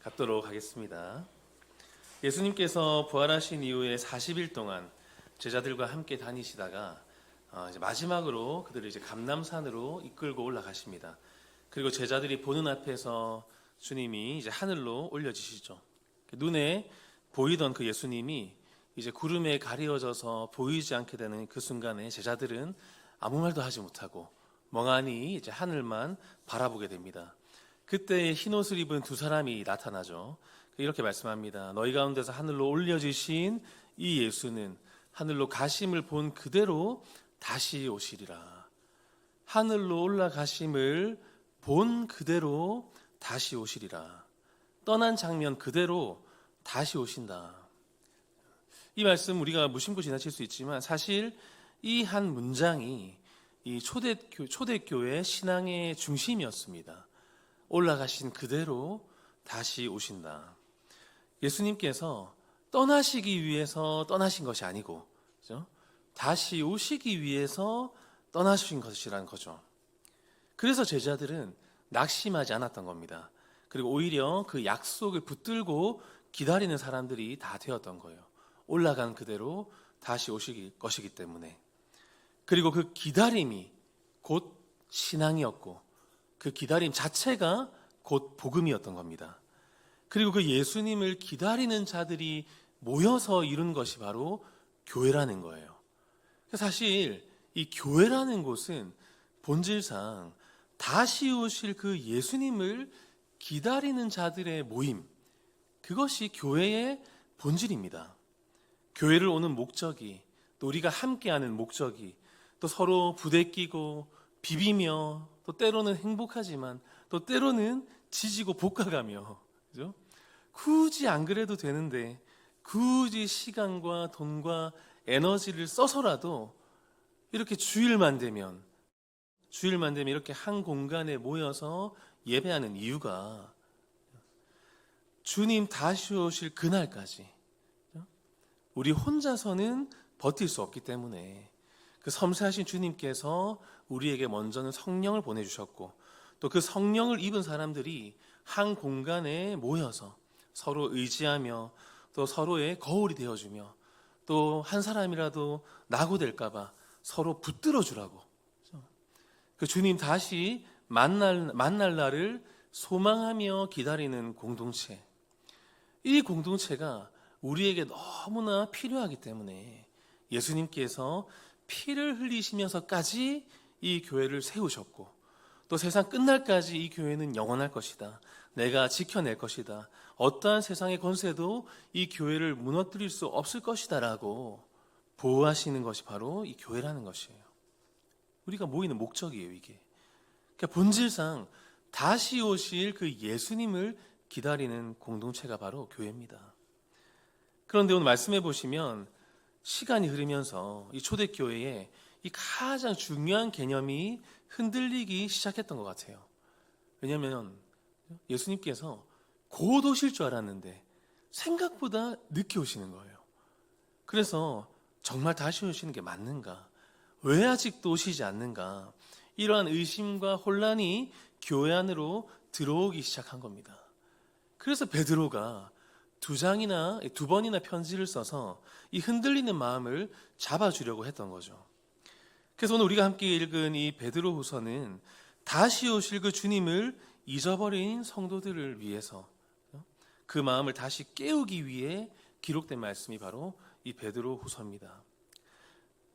갖도록 하겠습니다. 예수님께서 부활하신 이후에 40일 동안 제자들과 함께 다니시다가 이제 마지막으로 그들을 이제 감람산으로 이끌고 올라가십니다. 그리고 제자들이 보는 앞에서 주님이 이제 하늘로 올려지시죠. 눈에 보이던 그 예수님이 이제 구름에 가리워져서 보이지 않게 되는 그 순간에 제자들은 아무 말도 하지 못하고 멍하니 이제 하늘만 바라보게 됩니다. 그때 흰옷을 입은 두 사람이 나타나죠. 이렇게 말씀합니다. 너희 가운데서 하늘로 올려지신 이 예수는 하늘로 가심을 본 그대로 다시 오시리라. 하늘로 올라가심을 본 그대로 다시 오시리라. 떠난 장면 그대로 다시 오신다. 이 말씀 우리가 무심코 지나칠 수 있지만 사실 이 한 문장이 이 초대교회 신앙의 중심이었습니다. 올라가신 그대로 다시 오신다. 예수님께서 떠나시기 위해서 떠나신 것이 아니고, 그렇죠? 다시 오시기 위해서 떠나신 것이라는 거죠. 그래서 제자들은 낙심하지 않았던 겁니다. 그리고 오히려 그 약속을 붙들고 기다리는 사람들이 다 되었던 거예요. 올라간 그대로 다시 오실 것이기 때문에. 그리고 그 기다림이 곧 신앙이었고 그 기다림 자체가 곧 복음이었던 겁니다. 그리고 그 예수님을 기다리는 자들이 모여서 이룬 것이 바로 교회라는 거예요. 사실 이 교회라는 곳은 본질상 다시 오실 그 예수님을 기다리는 자들의 모임, 그것이 교회의 본질입니다. 교회를 오는 목적이, 또 우리가 함께하는 목적이, 또 서로 부대끼고 비비며, 또 때로는 행복하지만 또 때로는 지지고 볶아가며, 그죠? 굳이 안 그래도 되는데 굳이 시간과 돈과 에너지를 써서라도 이렇게 주일만 되면 이렇게 한 공간에 모여서 예배하는 이유가 주님 다시 오실 그날까지 우리 혼자서는 버틸 수 없기 때문에 그 섬세하신 주님께서 우리에게 먼저는 성령을 보내주셨고 또 그 성령을 입은 사람들이 한 공간에 모여서 서로 의지하며 또 서로의 거울이 되어주며 또 한 사람이라도 낙오될까봐 서로 붙들어 주라고, 그 주님 다시 만날 날을 소망하며 기다리는 공동체, 이 공동체가 우리에게 너무나 필요하기 때문에 예수님께서 피를 흘리시면서까지 이 교회를 세우셨고 또 세상 끝날까지 이 교회는 영원할 것이다, 내가 지켜낼 것이다, 어떠한 세상의 권세도 이 교회를 무너뜨릴 수 없을 것이다 라고 보호하시는 것이 바로 이 교회라는 것이에요. 우리가 모이는 목적이에요. 이게 그러니까 본질상 다시 오실 그 예수님을 기다리는 공동체가 바로 교회입니다. 그런데 오늘 말씀해 보시면 시간이 흐르면서 이 초대교회에 이 가장 중요한 개념이 흔들리기 시작했던 것 같아요. 왜냐하면 예수님께서 곧 오실 줄 알았는데 생각보다 늦게 오시는 거예요. 그래서 정말 다시 오시는 게 맞는가? 왜 아직도 오시지 않는가? 이러한 의심과 혼란이 교회 안으로 들어오기 시작한 겁니다. 그래서 베드로가 두 번이나 편지를 써서 이 흔들리는 마음을 잡아주려고 했던 거죠. 그래서 오늘 우리가 함께 읽은 이 베드로후서는 다시 오실 그 주님을 잊어버린 성도들을 위해서 그 마음을 다시 깨우기 위해 기록된 말씀이 바로 이 베드로후서입니다.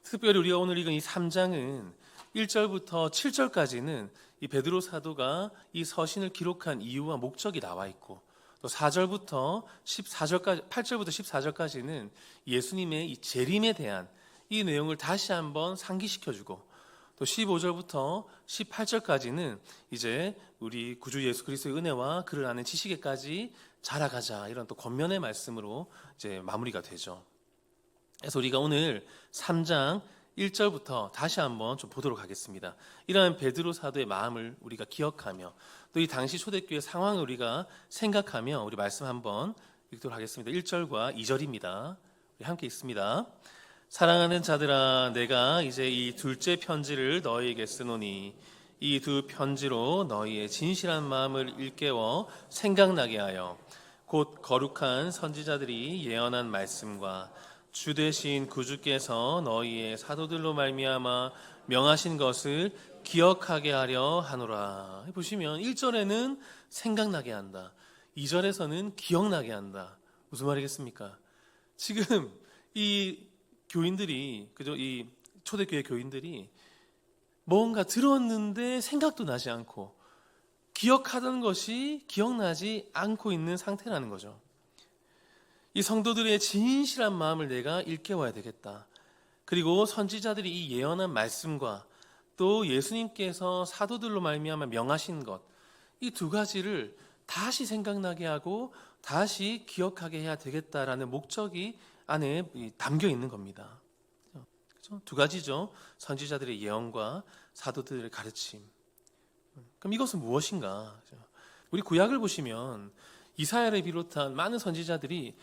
특별히 우리가 오늘 읽은 이 3장은 1절부터 7절까지는 이 베드로 사도가 이 서신을 기록한 이유와 목적이 나와 있고 또 8절부터 14절까지는 예수님의 이 재림에 대한 이 내용을 다시 한번 상기시켜주고 또 15절부터 18절까지는 이제 우리 구주 예수 그리스도의 은혜와 그를 아는 지식에까지 자라가자, 이런 또 권면의 말씀으로 이제 마무리가 되죠. 그래서 우리가 오늘 3장 1절부터 다시 한번 좀 보도록 하겠습니다. 이러한 베드로 사도의 마음을 우리가 기억하며 또 이 당시 초대교회 상황을 우리가 생각하며 우리 말씀 한번 읽도록 하겠습니다. 1절과 2절입니다. 우리 함께 읽습니다. 사랑하는 자들아, 내가 이제 이 둘째 편지를 너희에게 쓰노니 이 두 편지로 너희의 진실한 마음을 일깨워 생각나게 하여 곧 거룩한 선지자들이 예언한 말씀과 주 되신 구주께서 너희의 사도들로 말미암아 명하신 것을 기억하게 하려 하노라. 보시면 1절에는 생각나게 한다. 2절에서는 기억나게 한다. 무슨 말이겠습니까? 지금 이 교인들이, 그죠? 이 초대교회 교인들이 뭔가 들었는데 생각도 나지 않고 기억하던 것이 기억나지 않고 있는 상태라는 거죠. 이 성도들의 진실한 마음을 내가 일깨워야 되겠다. 그리고 선지자들이 이 예언한 말씀과 또 예수님께서 사도들로 말미암아 명하신 것, 이 두 가지를 다시 생각나게 하고 다시 기억하게 해야 되겠다라는 목적이 안에 담겨 있는 겁니다. 그렇죠? 두 가지죠. 선지자들의 예언과 사도들의 가르침. 그럼 이것은 무엇인가? 우리 구약을 보시면 이사야를 비롯한 많은 선지자들이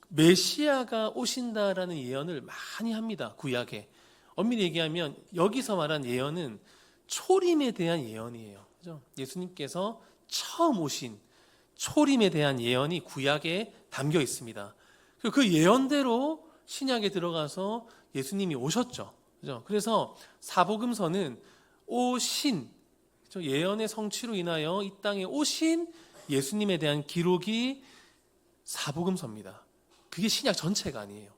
메시아가 오신다라는 예언을 많이 합니다. 구약에. 엄밀히 얘기하면 여기서 말한 예언은 초림에 대한 예언이에요. 그죠? 예수님께서 처음 오신 초림에 대한 예언이 구약에 담겨 있습니다. 그 예언대로 신약에 들어가서 예수님이 오셨죠. 그죠? 그래서 사복음서는 오신, 그죠? 예언의 성취로 인하여 이 땅에 오신 예수님에 대한 기록이 사복음서입니다. 그게 신약 전체가 아니에요.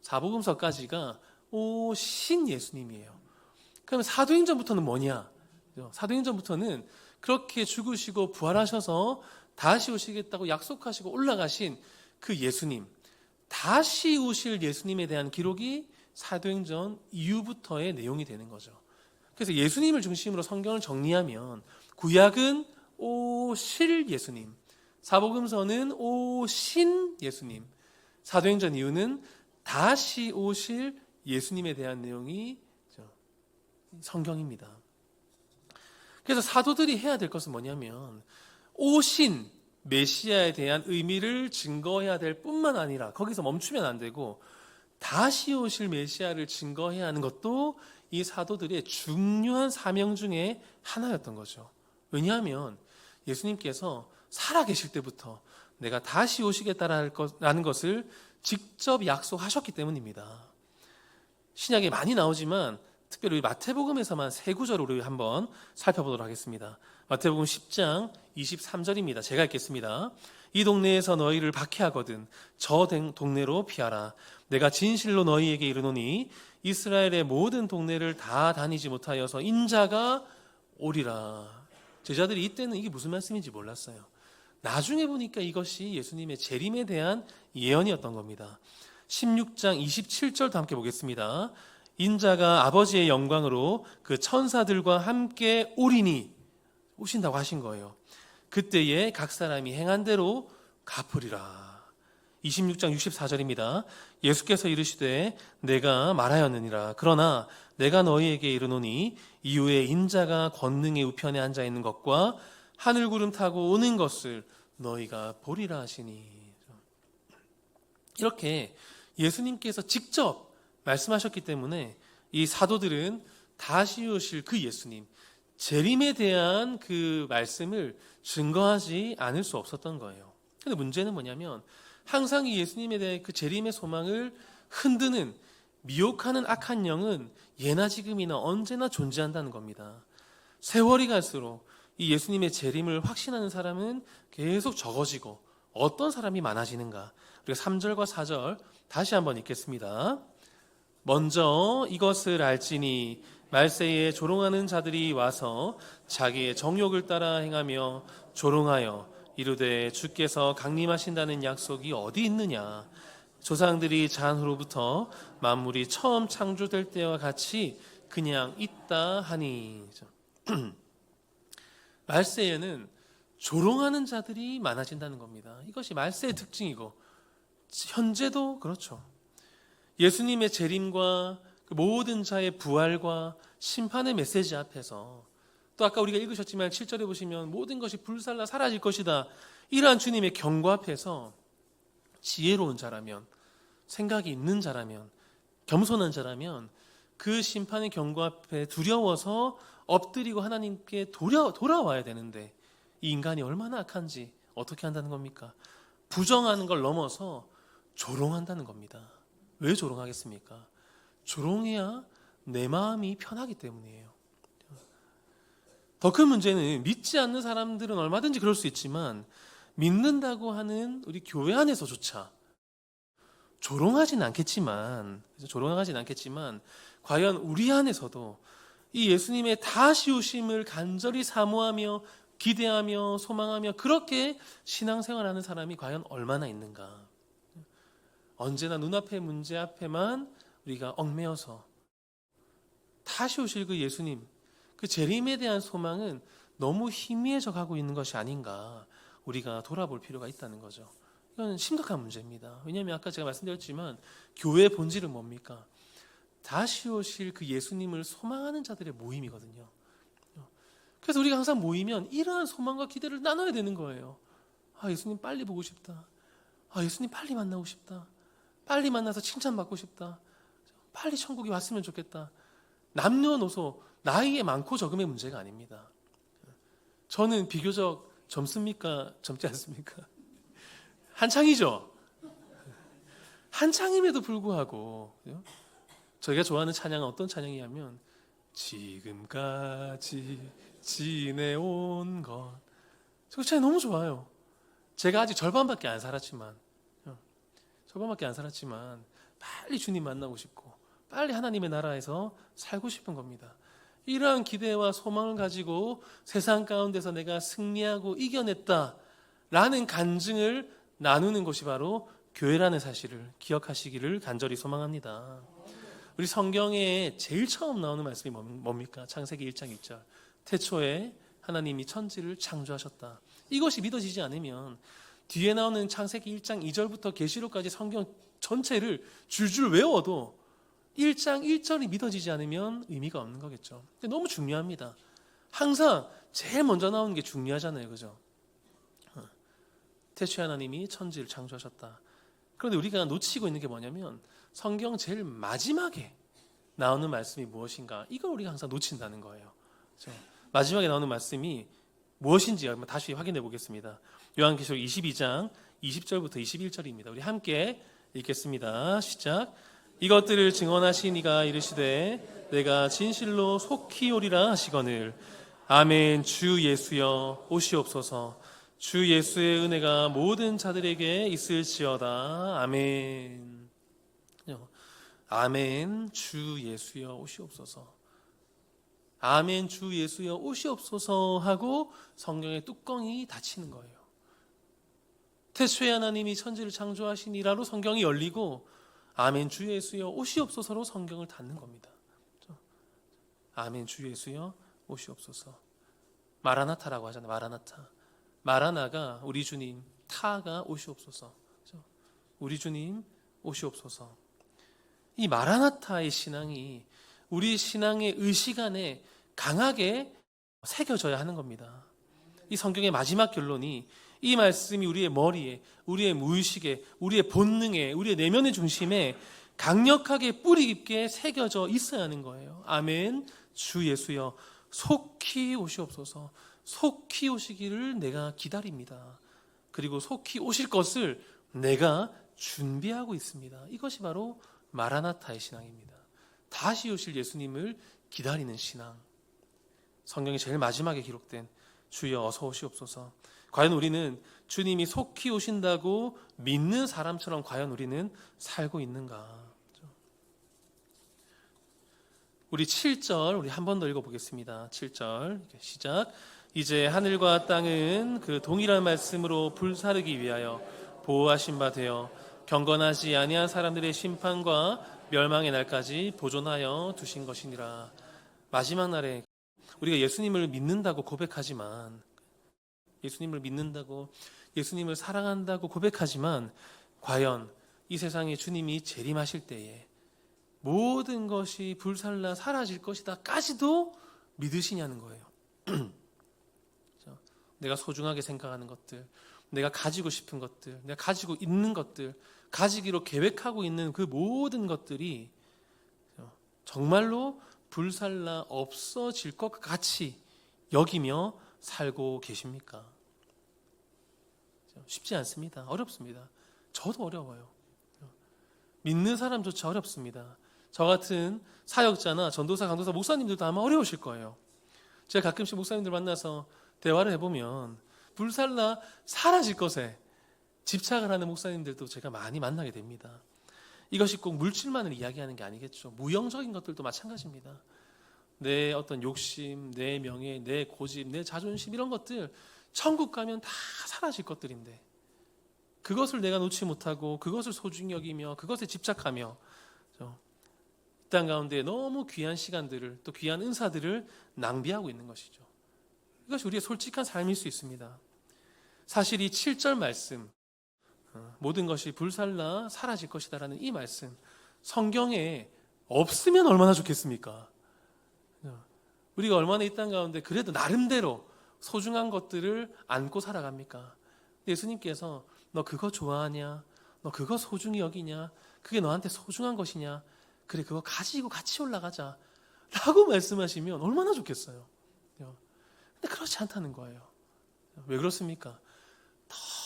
사복음서까지가 오신 예수님이에요. 그럼 사도행전부터는 뭐냐? 사도행전부터는 그렇게 죽으시고 부활하셔서 다시 오시겠다고 약속하시고 올라가신 그 예수님, 다시 오실 예수님에 대한 기록이 사도행전 이후부터의 내용이 되는 거죠. 그래서 예수님을 중심으로 성경을 정리하면 구약은 오실 예수님, 사복음서는 오신 예수님, 사도행전 이후는 다시 오실 예수님에 대한 내용이 성경입니다. 그래서 사도들이 해야 될 것은 뭐냐면 오신 메시아에 대한 의미를 증거해야 될 뿐만 아니라 거기서 멈추면 안 되고 다시 오실 메시아를 증거해야 하는 것도 이 사도들의 중요한 사명 중에 하나였던 거죠. 왜냐하면 예수님께서 살아계실 때부터 내가 다시 오시겠다라는 것을 직접 약속하셨기 때문입니다. 신약에 많이 나오지만 특별히 마태복음에서만 세 구절을 우리 한번 살펴보도록 하겠습니다. 마태복음 10장 23절입니다. 제가 읽겠습니다. 이 동네에서 너희를 박해하거든 저 동네로 피하라. 내가 진실로 너희에게 이르노니 이스라엘의 모든 동네를 다 다니지 못하여서 인자가 오리라. 제자들이 이때는 이게 무슨 말씀인지 몰랐어요. 나중에 보니까 이것이 예수님의 재림에 대한 예언이었던 겁니다. 16장 27절도 함께 보겠습니다. 인자가 아버지의 영광으로 그 천사들과 함께 오리니, 오신다고 하신 거예요. 그때에 각 사람이 행한 대로 갚으리라. 26장 64절입니다. 예수께서 이르시되 내가 말하였느니라. 그러나 내가 너희에게 이르노니 이후에 인자가 권능의 우편에 앉아 있는 것과 하늘 구름 타고 오는 것을 너희가 보리라 하시니. 이렇게 예수님께서 직접 말씀하셨기 때문에 이 사도들은 다시 오실 그 예수님, 재림에 대한 그 말씀을 증거하지 않을 수 없었던 거예요. 근데 문제는 뭐냐면 항상 이 예수님에 대한 그 재림의 소망을 흔드는 미혹하는 악한 영은 예나 지금이나 언제나 존재한다는 겁니다. 세월이 갈수록 이 예수님의 재림을 확신하는 사람은 계속 적어지고 어떤 사람이 많아지는가? 우리가 3절과 4절 다시 한번 읽겠습니다. 먼저 이것을 알지니 말세에 조롱하는 자들이 와서 자기의 정욕을 따라 행하며 조롱하여 이르되 주께서 강림하신다는 약속이 어디 있느냐? 조상들이 잔후로부터 만물이 처음 창조될 때와 같이 그냥 있다 하니. 말세에는 조롱하는 자들이 많아진다는 겁니다. 이것이 말세의 특징이고 현재도 그렇죠. 예수님의 재림과 그 모든 자의 부활과 심판의 메시지 앞에서 또 아까 우리가 읽으셨지만 7절에 보시면 모든 것이 불살라 사라질 것이다. 이러한 주님의 경고 앞에서 지혜로운 자라면, 생각이 있는 자라면, 겸손한 자라면 그 심판의 경고 앞에 두려워서 엎드리고 하나님께 돌아와야 되는데 이 인간이 얼마나 악한지 어떻게 한다는 겁니까? 부정하는 걸 넘어서 조롱한다는 겁니다. 왜 조롱하겠습니까? 조롱해야 내 마음이 편하기 때문이에요. 더 큰 문제는 믿지 않는 사람들은 얼마든지 그럴 수 있지만 믿는다고 하는 우리 교회 안에서조차 조롱하진 않겠지만 과연 우리 안에서도 이 예수님의 다시 오심을 간절히 사모하며 기대하며 소망하며 그렇게 신앙생활하는 사람이 과연 얼마나 있는가? 언제나 눈앞의 문제 앞에만 우리가 얽매여서 다시 오실 그 예수님, 그 재림에 대한 소망은 너무 희미해져 가고 있는 것이 아닌가 우리가 돌아볼 필요가 있다는 거죠. 이건 심각한 문제입니다. 왜냐하면 아까 제가 말씀드렸지만 교회의 본질은 뭡니까? 다시 오실 그 예수님을 소망하는 자들의 모임이거든요. 그래서 우리가 항상 모이면 이러한 소망과 기대를 나눠야 되는 거예요. 아, 예수님 빨리 보고 싶다. 아, 예수님 빨리 만나고 싶다. 빨리 만나서 칭찬받고 싶다. 빨리 천국이 왔으면 좋겠다. 남녀노소 나이에 많고 적음의 문제가 아닙니다. 저는 비교적 젊습니까? 젊지 않습니까? 한창이죠. 한창임에도 불구하고 저희가 좋아하는 찬양은 어떤 찬양이냐면 지금까지 지내온 것. 저 찬양 너무 좋아요. 제가 아직 절반밖에 안 살았지만 빨리 주님 만나고 싶고 빨리 하나님의 나라에서 살고 싶은 겁니다. 이러한 기대와 소망을 가지고 세상 가운데서 내가 승리하고 이겨냈다라는 간증을 나누는 것이 바로 교회라는 사실을 기억하시기를 간절히 소망합니다. 우리 성경에 제일 처음 나오는 말씀이 뭡니까? 창세기 1장 1절. 태초에 하나님이 천지를 창조하셨다. 이것이 믿어지지 않으면 뒤에 나오는 창세기 1장 2절부터 계시록까지 성경 전체를 줄줄 외워도 1장 1절이 믿어지지 않으면 의미가 없는 거겠죠. 근데 너무 중요합니다. 항상 제일 먼저 나오는 게 중요하잖아요. 그죠? 태초에 하나님이 천지를 창조하셨다. 그런데 우리가 놓치고 있는 게 뭐냐면 성경 제일 마지막에 나오는 말씀이 무엇인가? 이걸 우리가 항상 놓친다는 거예요. 그렇죠? 마지막에 나오는 말씀이 무엇인지 다시 확인해 보겠습니다. 요한계시록 22장 20절부터 21절입니다. 우리 함께 읽겠습니다. 시작. 이것들을 증언하신 이가 이르시되 내가 진실로 속히 오리라 하시거늘 아멘. 주 예수여 오시옵소서. 주 예수의 은혜가 모든 자들에게 있을지어다. 아멘. 아멘. 주 예수여 오시옵소서. 아멘. 주 예수여 오시옵소서 하고 성경의 뚜껑이 닫히는 거예요. 태초에 하나님이 천지를 창조하시니라로 성경이 열리고 아멘. 주 예수여 오시옵소서로 성경을 닫는 겁니다. 아멘. 주 예수여 오시옵소서. 마라나타라고 하잖아요. 마라나타. 마라나가 우리 주님, 타가 오시옵소서. 우리 주님 오시옵소서. 이 마라나타의 신앙이 우리 신앙의 의식 안에 강하게 새겨져야 하는 겁니다. 이 성경의 마지막 결론이 이 말씀이 우리의 머리에, 우리의 무의식에, 우리의 본능에, 우리의 내면의 중심에 강력하게 뿌리 깊게 새겨져 있어야 하는 거예요. 아멘. 주 예수여 속히 오시옵소서. 속히 오시기를 내가 기다립니다. 그리고 속히 오실 것을 내가 준비하고 있습니다. 이것이 바로 마라나타의 신앙입니다. 다시 오실 예수님을 기다리는 신앙. 성경의 제일 마지막에 기록된 주여 어서 오시옵소서. 과연 우리는 주님이 속히 오신다고 믿는 사람처럼 과연 우리는 살고 있는가? 우리 7절 우리 한 번 더 읽어보겠습니다. 7절 시작. 이제 하늘과 땅은 그 동일한 말씀으로 불사르기 위하여 보호하신 바 되어 경건하지 아니한 사람들의 심판과 멸망의 날까지 보존하여 두신 것이니라. 마지막 날에 우리가 예수님을 믿는다고 고백하지만 예수님을 믿는다고 예수님을 사랑한다고 고백하지만 과연 이 세상에 주님이 재림하실 때에 모든 것이 불살라 사라질 것이다까지도 믿으시냐는 거예요. 내가 소중하게 생각하는 것들, 내가 가지고 싶은 것들, 내가 가지고 있는 것들, 가지기로 계획하고 있는 그 모든 것들이 정말로 불살라 없어질 것 같이 여기며 살고 계십니까? 쉽지 않습니다. 어렵습니다. 저도 어려워요. 믿는 사람조차 어렵습니다. 저 같은 사역자나 전도사, 강도사, 목사님들도 아마 어려우실 거예요. 제가 가끔씩 목사님들 만나서 대화를 해보면 불살라 사라질 것에 집착을 하는 목사님들도 제가 많이 만나게 됩니다. 이것이 꼭 물질만을 이야기하는 게 아니겠죠. 무형적인 것들도 마찬가지입니다. 내 어떤 욕심, 내 명예, 내 고집, 내 자존심 이런 것들 천국 가면 다 사라질 것들인데 그것을 내가 놓지 못하고 그것을 소중히 여기며 그것에 집착하며 이 땅 가운데 너무 귀한 시간들을 또 귀한 은사들을 낭비하고 있는 것이죠. 이것이 우리의 솔직한 삶일 수 있습니다. 사실 이 7절 말씀 모든 것이 불살라 사라질 것이다라는 이 말씀 성경에 없으면 얼마나 좋겠습니까? 우리가 얼마나 이 땅 가운데 그래도 나름대로 소중한 것들을 안고 살아갑니까? 예수님께서 너 그거 좋아하냐? 너 그거 소중히 여기냐? 그게 너한테 소중한 것이냐? 그래 그거 가지고 같이 올라가자 라고 말씀하시면 얼마나 좋겠어요. 근데 그렇지 않다는 거예요. 왜 그렇습니까?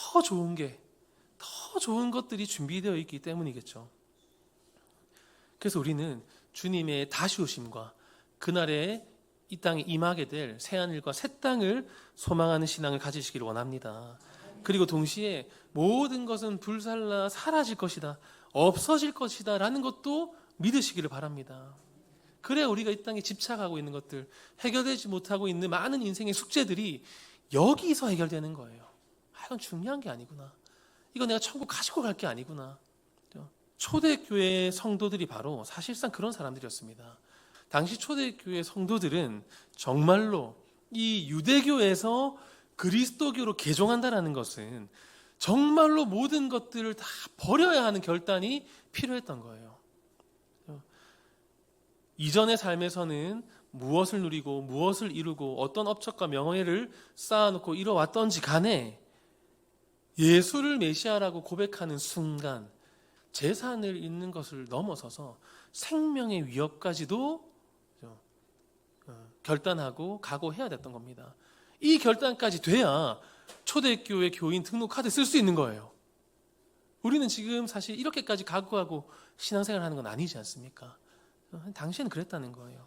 더 좋은 것들이 준비되어 있기 때문이겠죠. 그래서 우리는 주님의 다시 오심과 그날에 이 땅에 임하게 될 새하늘과 새 땅을 소망하는 신앙을 가지시기를 원합니다. 그리고 동시에 모든 것은 불살라 사라질 것이다, 없어질 것이다 라는 것도 믿으시기를 바랍니다. 그래야 우리가 이 땅에 집착하고 있는 것들, 해결되지 못하고 있는 많은 인생의 숙제들이 여기서 해결되는 거예요. 이건 중요한 게 아니구나. 이거 내가 천국 가지고 갈 게 아니구나. 초대교회 성도들이 바로 사실상 그런 사람들이었습니다. 당시 초대교회 성도들은 정말로 이 유대교에서 그리스도교로 개종한다는 것은 정말로 모든 것들을 다 버려야 하는 결단이 필요했던 거예요. 이전의 삶에서는 무엇을 누리고 무엇을 이루고 어떤 업적과 명예를 쌓아놓고 이뤄왔던지 간에 예수를 메시아라고 고백하는 순간 재산을 잃는 것을 넘어서서 생명의 위협까지도 결단하고 각오해야 됐던 겁니다. 이 결단까지 돼야 초대교회 교인 등록 카드 쓸 수 있는 거예요. 우리는 지금 사실 이렇게까지 각오하고 신앙생활 하는 건 아니지 않습니까? 당시에는 그랬다는 거예요.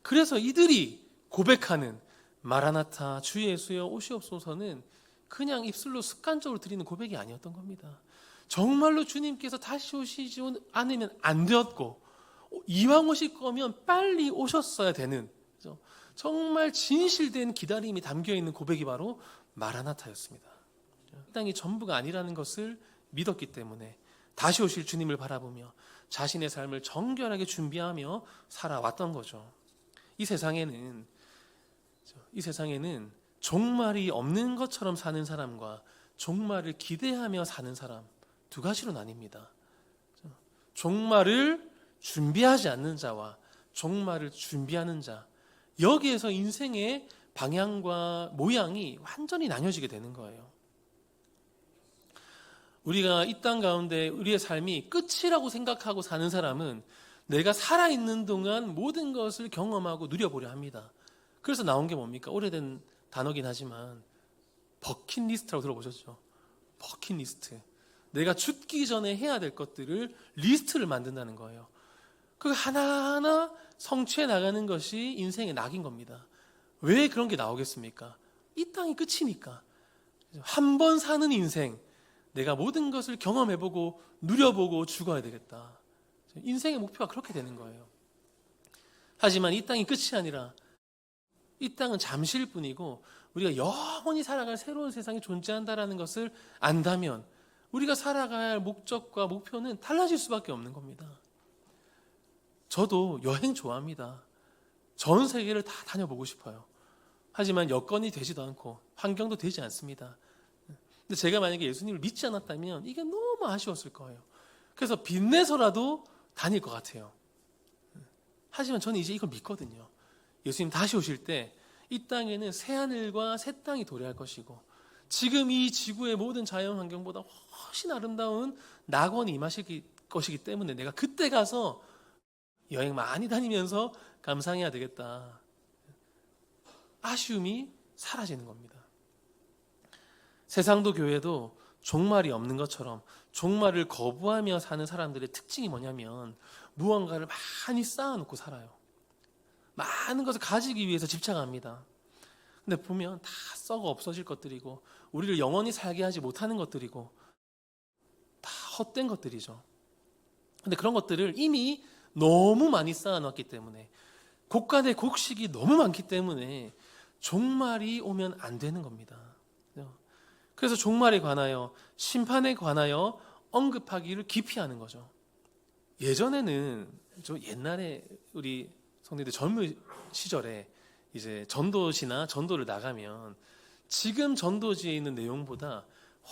그래서 이들이 고백하는 마라나타 주 예수여 오시옵소서는 그냥 입술로 습관적으로 드리는 고백이 아니었던 겁니다. 정말로 주님께서 다시 오시지 않으면 안 되었고 이왕 오실 거면 빨리 오셨어야 되는 정말 진실된 기다림이 담겨있는 고백이 바로 마라나타였습니다. 이 땅이 전부가 아니라는 것을 믿었기 때문에 다시 오실 주님을 바라보며 자신의 삶을 정결하게 준비하며 살아왔던 거죠. 이 세상에는 종말이 없는 것처럼 사는 사람과 종말을 기대하며 사는 사람 두 가지로 나뉩니다. 종말을 준비하지 않는 자와 종말을 준비하는 자, 여기에서 인생의 방향과 모양이 완전히 나뉘어지게 되는 거예요. 우리가 이 땅 가운데 우리의 삶이 끝이라고 생각하고 사는 사람은 내가 살아있는 동안 모든 것을 경험하고 누려보려 합니다. 그래서 나온 게 뭡니까? 오래된 단어긴 하지만 버킷리스트라고 들어보셨죠? 버킷리스트. 내가 죽기 전에 해야 될 것들을 리스트를 만든다는 거예요. 그 하나하나 성취해 나가는 것이 인생의 낙인 겁니다. 왜 그런 게 나오겠습니까? 이 땅이 끝이니까. 한 번 사는 인생, 내가 모든 것을 경험해보고 누려보고 죽어야 되겠다. 인생의 목표가 그렇게 되는 거예요. 하지만 이 땅이 끝이 아니라 이 땅은 잠시일 뿐이고 우리가 영원히 살아갈 새로운 세상이 존재한다는 것을 안다면 우리가 살아가야 할 목적과 목표는 달라질 수밖에 없는 겁니다. 저도 여행 좋아합니다. 전 세계를 다 다녀보고 싶어요. 하지만 여건이 되지도 않고 환경도 되지 않습니다. 근데 제가 만약에 예수님을 믿지 않았다면 이게 너무 아쉬웠을 거예요. 그래서 빚내서라도 다닐 것 같아요. 하지만 저는 이제 이걸 믿거든요. 예수님 다시 오실 때 이 땅에는 새하늘과 새 땅이 도래할 것이고 지금 이 지구의 모든 자연 환경보다 훨씬 아름다운 낙원이 임하실 것이기 때문에 내가 그때 가서 여행 많이 다니면서 감상해야 되겠다. 아쉬움이 사라지는 겁니다. 세상도 교회도 종말이 없는 것처럼 종말을 거부하며 사는 사람들의 특징이 뭐냐면 무언가를 많이 쌓아놓고 살아요. 많은 것을 가지기 위해서 집착합니다. 근데 보면 다 썩어 없어질 것들이고 우리를 영원히 살게 하지 못하는 것들이고 다 헛된 것들이죠. 근데 그런 것들을 이미 너무 많이 쌓아놨기 때문에 곡간의 곡식이 너무 많기 때문에 종말이 오면 안 되는 겁니다. 그래서 종말에 관하여 심판에 관하여 언급하기를 기피하는 거죠. 예전에는 옛날에 우리 성도들 젊은 시절에 이제 전도지나 전도를 나가면 지금 전도지에 있는 내용보다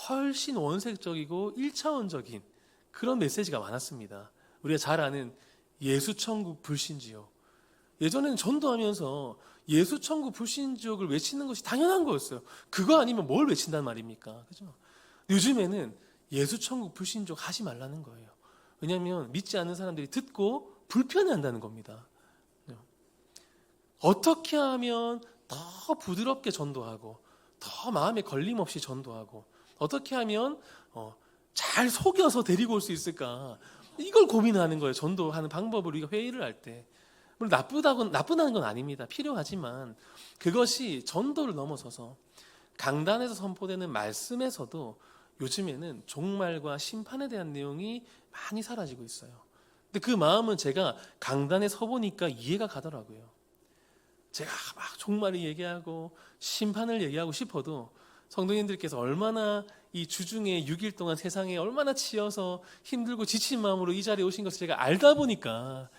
훨씬 원색적이고 1차원적인 그런 메시지가 많았습니다. 우리가 잘 아는 예수천국 불신지옥. 예전에는 전도하면서 예수천국 불신지옥을 외치는 것이 당연한 거였어요. 그거 아니면 뭘 외친단 말입니까? 그죠? 요즘에는 예수천국 불신지옥 하지 말라는 거예요. 왜냐하면 믿지 않는 사람들이 듣고 불편해한다는 겁니다. 어떻게 하면 더 부드럽게 전도하고 더 마음에 걸림 없이 전도하고 어떻게 하면 잘 속여서 데리고 올 수 있을까? 이걸 고민하는 거예요. 전도하는 방법을 우리가 회의를 할 때. 물론 나쁘다는 건 아닙니다. 필요하지만 그것이 전도를 넘어서서 강단에서 선포되는 말씀에서도 요즘에는 종말과 심판에 대한 내용이 많이 사라지고 있어요. 근데 그 마음은 제가 강단에 서보니까 이해가 가더라고요. 제가 막 종말을 얘기하고 심판을 얘기하고 싶어도 성도님들께서 얼마나 이 주중에 6일 동안 세상에 얼마나 치여서 힘들고 지친 마음으로 이 자리에 오신 것을 제가 알다 보니까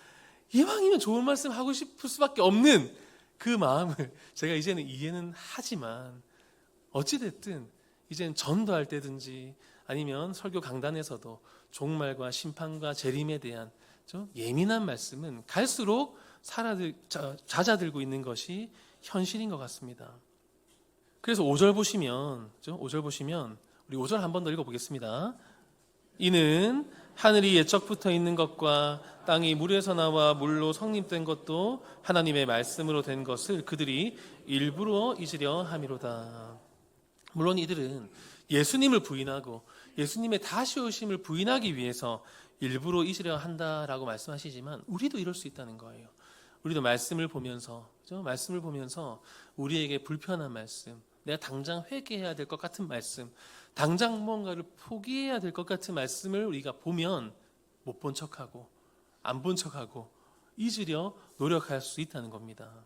이왕이면 좋은 말씀 하고 싶을 수밖에 없는 그 마음을 제가 이제는 이해는 하지만 어찌됐든 이제는 전도할 때든지 아니면 설교 강단에서도 종말과 심판과 재림에 대한 좀 예민한 말씀은 갈수록 잦아들고 있는 것이 현실인 것 같습니다. 그래서 5절 보시면 우리 5절 한 번 더 읽어보겠습니다. 이는 하늘이 옛적부터 있는 것과 땅이 물에서 나와 물로 성립된 것도 하나님의 말씀으로 된 것을 그들이 일부러 잊으려 함이로다. 물론 이들은 예수님을 부인하고 예수님의 다시 오심을 부인하기 위해서 일부러 잊으려 한다라고 말씀하시지만 우리도 이럴 수 있다는 거예요. 우리도 말씀을 보면서 우리에게 불편한 말씀, 내가 당장 회개해야 될 것 같은 말씀, 당장 뭔가를 포기해야 될 것 같은 말씀을 우리가 보면 못 본 척하고 안 본 척하고 잊으려 노력할 수 있다는 겁니다.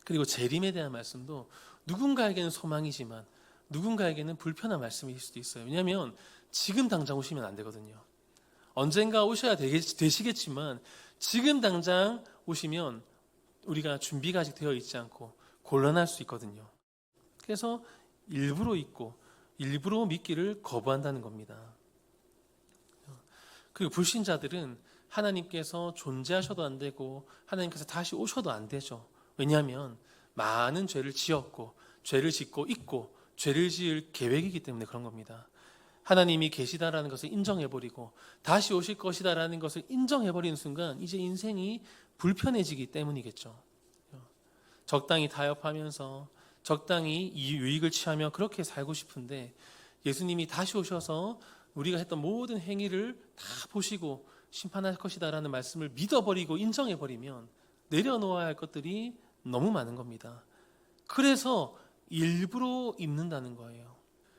그리고 재림에 대한 말씀도 누군가에게는 소망이지만 누군가에게는 불편한 말씀일 수도 있어요. 왜냐하면 지금 당장 오시면 안 되거든요. 언젠가 오셔야 되시겠지만 지금 당장 오시면 우리가 준비가 아직 되어 있지 않고 곤란할 수 있거든요. 그래서 일부러 잊고 일부러 믿기를 거부한다는 겁니다. 그리고 불신자들은 하나님께서 존재하셔도 안 되고 하나님께서 다시 오셔도 안 되죠. 왜냐하면 많은 죄를 지었고 죄를 짓고 잊고 죄를 지을 계획이기 때문에 그런 겁니다. 하나님이 계시다라는 것을 인정해버리고 다시 오실 것이다라는 것을 인정해버리는 순간 이제 인생이 불편해지기 때문이겠죠. 적당히 타협하면서 적당히 유익을 취하며 그렇게 살고 싶은데 예수님이 다시 오셔서 우리가 했던 모든 행위를 다 보시고 심판할 것이다라는 말씀을 믿어버리고 인정해버리면 내려놓아야 할 것들이 너무 많은 겁니다. 그래서 일부러 입는다는 거예요.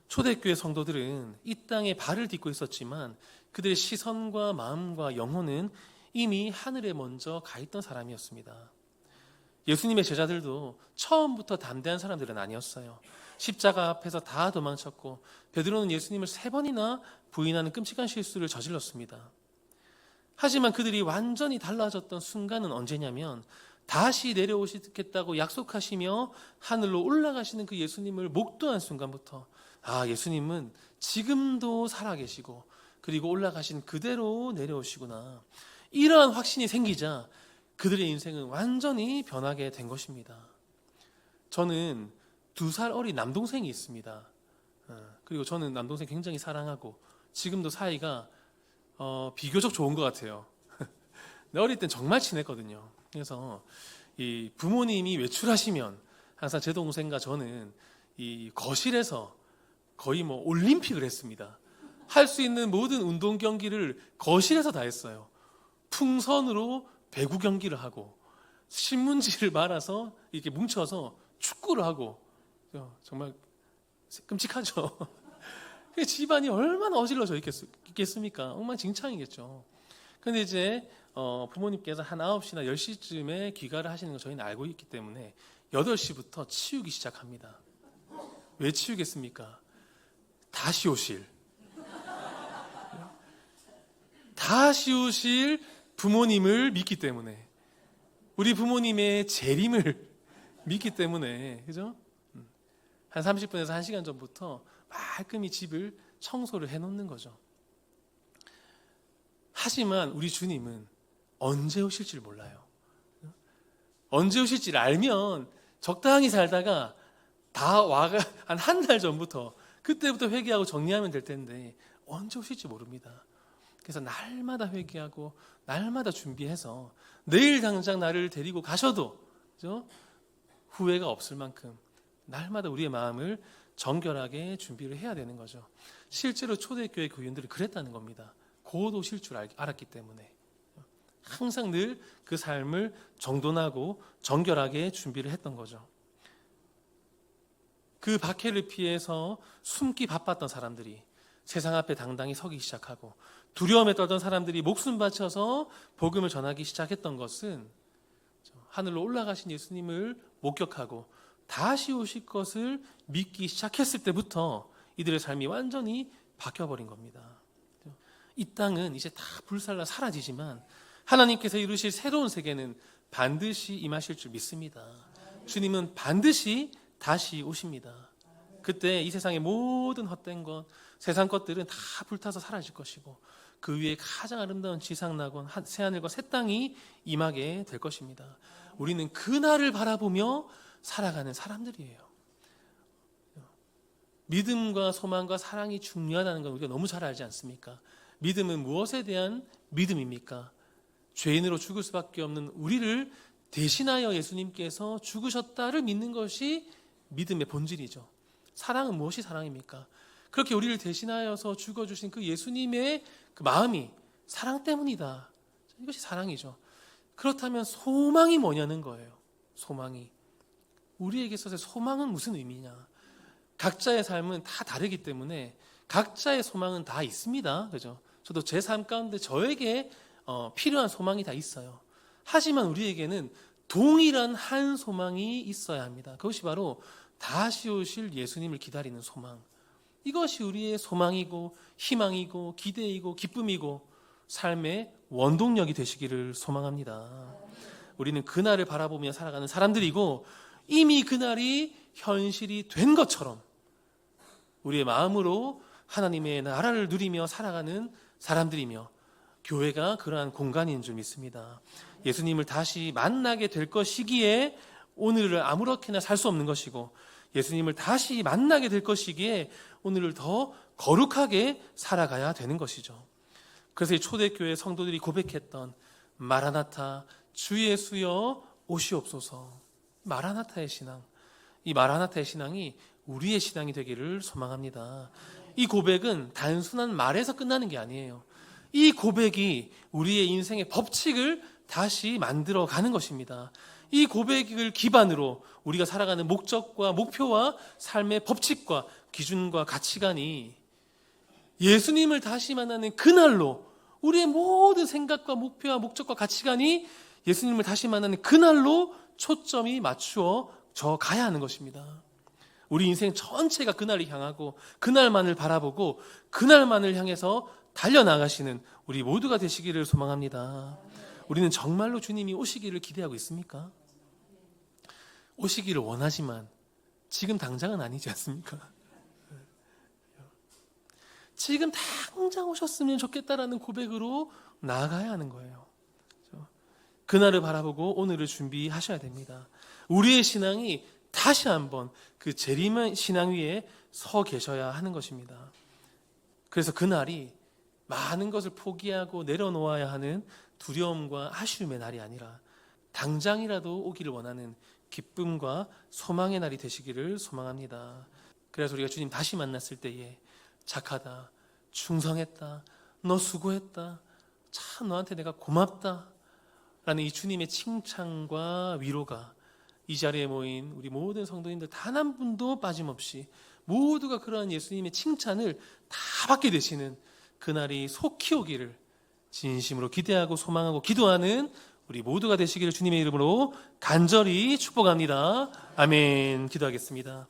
초대교회 성도들은 이 땅에 발을 딛고 있었지만 그들의 시선과 마음과 영혼은 이미 하늘에 먼저 가 있던 사람이었습니다. 예수님의 제자들도 처음부터 담대한 사람들은 아니었어요. 십자가 앞에서 다 도망쳤고 베드로는 예수님을 3번이나 부인하는 끔찍한 실수를 저질렀습니다. 하지만 그들이 완전히 달라졌던 순간은 언제냐면 다시 내려오시겠다고 약속하시며 하늘로 올라가시는 그 예수님을 목도한 순간부터 예수님은 지금도 살아계시고 그리고 올라가신 그대로 내려오시구나. 이러한 확신이 생기자 그들의 인생은 완전히 변하게 된 것입니다. 저는 2살 어린 남동생이 있습니다. 그리고 저는 남동생 굉장히 사랑하고 지금도 사이가 비교적 좋은 것 같아요. 어릴 땐 정말 친했거든요. 그래서 이 부모님이 외출하시면 항상 제 동생과 저는 이 거실에서 거의 뭐 올림픽을 했습니다. 할 수 있는 모든 운동 경기를 거실에서 다 했어요. 풍선으로 배구 경기를 하고 신문지를 말아서 이렇게 뭉쳐서 축구를 하고 정말 끔찍하죠. 집안이 얼마나 어질러져 있겠습니까? 엉망진창이겠죠. 근데 이제 부모님께서 한 9시나 10시쯤에 귀가를 하시는 거 저희는 알고 있기 때문에 8시부터 치우기 시작합니다. 왜 치우겠습니까? 다시 오실 부모님을 믿기 때문에, 우리 부모님의 재림을 믿기 때문에, 그죠? 한 30분에서 1시간 전부터 말끔히 집을 청소를 해놓는 거죠. 하지만 우리 주님은 언제 오실지를 몰라요. 언제 오실지를 알면 적당히 살다가 다 와가 한 달 전부터 그때부터 회개하고 정리하면 될 텐데 언제 오실지 모릅니다. 그래서 날마다 회개하고 날마다 준비해서 내일 당장 나를 데리고 가셔도, 그죠? 후회가 없을 만큼 날마다 우리의 마음을 정결하게 준비를 해야 되는 거죠. 실제로 초대교회 교인들은 그랬다는 겁니다. 곧 오실 줄 알았기 때문에 항상 늘 그 삶을 정돈하고 정결하게 준비를 했던 거죠. 그 박해를 피해서 숨기 바빴던 사람들이 세상 앞에 당당히 서기 시작하고 두려움에 떨던 사람들이 목숨 바쳐서 복음을 전하기 시작했던 것은 하늘로 올라가신 예수님을 목격하고 다시 오실 것을 믿기 시작했을 때부터 이들의 삶이 완전히 바뀌어버린 겁니다. 이 땅은 이제 다 불살라 사라지지만 하나님께서 이루실 새로운 세계는 반드시 임하실 줄 믿습니다. 주님은 반드시 다시 오십니다. 그때 이 세상의 모든 헛된 것, 세상 것들은 다 불타서 사라질 것이고 그 위에 가장 아름다운 지상낙원, 새하늘과 새 땅이 임하게 될 것입니다. 우리는 그날을 바라보며 살아가는 사람들이에요. 믿음과 소망과 사랑이 중요하다는 건 우리가 너무 잘 알지 않습니까? 믿음은 무엇에 대한 믿음입니까? 죄인으로 죽을 수밖에 없는 우리를 대신하여 예수님께서 죽으셨다를 믿는 것이 믿음의 본질이죠. 사랑은 무엇이 사랑입니까? 그렇게 우리를 대신하여서 죽어주신 그 예수님의 그 마음이 사랑 때문이다. 이것이 사랑이죠. 그렇다면 소망이 뭐냐는 거예요. 소망이. 우리에게 있어서 소망은 무슨 의미냐? 각자의 삶은 다 다르기 때문에 각자의 소망은 다 있습니다. 그죠? 저도 제 삶 가운데 저에게 필요한 소망이 다 있어요. 하지만 우리에게는 동일한 한 소망이 있어야 합니다. 그것이 바로 다시 오실 예수님을 기다리는 소망. 이것이 우리의 소망이고 희망이고 기대이고 기쁨이고 삶의 원동력이 되시기를 소망합니다. 우리는 그날을 바라보며 살아가는 사람들이고 이미 그날이 현실이 된 것처럼 우리의 마음으로 하나님의 나라를 누리며 살아가는 사람들이며 교회가 그러한 공간인 줄 믿습니다. 예수님을 다시 만나게 될 것이기에 오늘을 아무렇게나 살 수 없는 것이고 예수님을 다시 만나게 될 것이기에 오늘을 더 거룩하게 살아가야 되는 것이죠. 그래서 이 초대교회 성도들이 고백했던 마라나타 주 예수여 오시옵소서. 마라나타의 신앙, 이 마라나타의 신앙이 우리의 신앙이 되기를 소망합니다. 이 고백은 단순한 말에서 끝나는 게 아니에요. 이 고백이 우리의 인생의 법칙을 다시 만들어 가는 것입니다. 이 고백을 기반으로 우리가 살아가는 목적과 목표와 삶의 법칙과 기준과 가치관이 예수님을 다시 만나는 그날로 우리의 모든 생각과 목표와 목적과 가치관이 예수님을 다시 만나는 그날로 초점이 맞추어져 가야 하는 것입니다. 우리 인생 전체가 그날을 향하고 그날만을 바라보고 그날만을 향해서 달려나가시는 우리 모두가 되시기를 소망합니다. 우리는 정말로 주님이 오시기를 기대하고 있습니까? 오시기를 원하지만 지금 당장은 아니지 않습니까? 지금 당장 오셨으면 좋겠다라는 고백으로 나아가야 하는 거예요. 그날을 바라보고 오늘을 준비하셔야 됩니다. 우리의 신앙이 다시 한번 그 재림의 신앙 위에 서 계셔야 하는 것입니다. 그래서 그날이 많은 것을 포기하고 내려놓아야 하는 두려움과 아쉬움의 날이 아니라 당장이라도 오기를 원하는 기쁨과 소망의 날이 되시기를 소망합니다. 그래서 우리가 주님 다시 만났을 때에 착하다, 충성했다, 너 수고했다, 참 너한테 내가 고맙다 라는 이 주님의 칭찬과 위로가 이 자리에 모인 우리 모든 성도님들 단 한 분도 빠짐없이 모두가 그러한 예수님의 칭찬을 다 받게 되시는 그날이 속히 오기를 진심으로 기대하고 소망하고 기도하는 우리 모두가 되시기를 주님의 이름으로 간절히 축복합니다. 아멘. 기도하겠습니다.